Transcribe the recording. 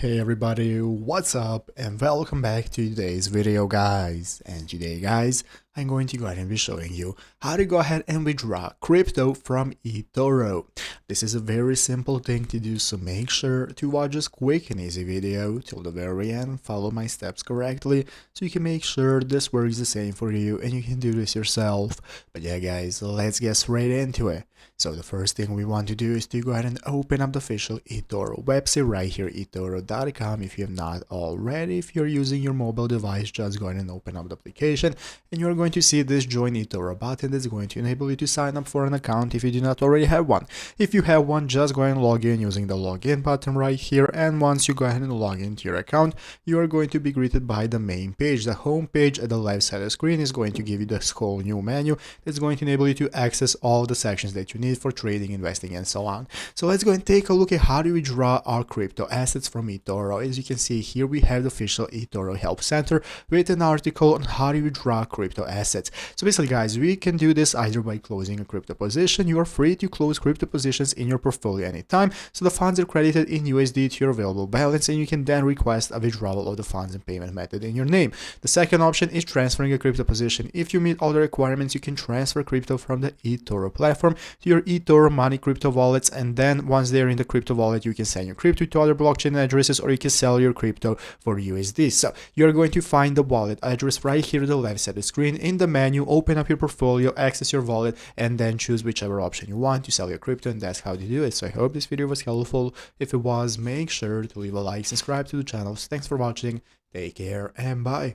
Hey everybody, what's up and welcome back to today's video guys. And today guys, I'm going to go ahead and be showing you how to go ahead and withdraw crypto from eToro. This is a very simple thing to do, so make sure to watch this quick and easy video till the very end, follow my steps correctly so you can make sure this works the same for you and you can do this yourself. But yeah guys, let's get straight into it. So the first thing we want to do is to go ahead and open up the official eToro website right here, eToro.com. If you have not already, if you're using your mobile device, just go ahead and open up the application and you're going to see this join eToro button that's going to enable you to sign up for an account if you do not already have one. If you have one, just go ahead and log in using the login button right here, and once you go ahead and log into your account, you are going to be greeted by the main page. The home page at the left side of the screen is going to give you this whole new menu that's going to enable you to access all the sections that you need for trading, investing, and so on. So let's go and take a look at how do we withdraw our crypto assets from eToro. As you can see here, we have the official eToro Help Center with an article on how to withdraw crypto assets. So basically guys, we can do this either by closing a crypto position. You are free to close crypto positions in your portfolio anytime, so the funds are credited in USD to your available balance, and you can then request a withdrawal of the funds and payment method in your name. The second option is transferring a crypto position. If you meet all the requirements, you can transfer crypto from the eToro platform to your eToro Money crypto wallets, and then once they're in the crypto wallet, you can send your crypto to other blockchain addresses, or you can sell your crypto for USD. So you're going to find the wallet address right here on the left side of the screen. In the menu, open up your portfolio, access your wallet, and then choose whichever option you want to sell your crypto, and that's how to do it. So I hope this video was helpful. If it was, make sure to leave a like, subscribe to the channel. Thanks for watching, take care, and bye.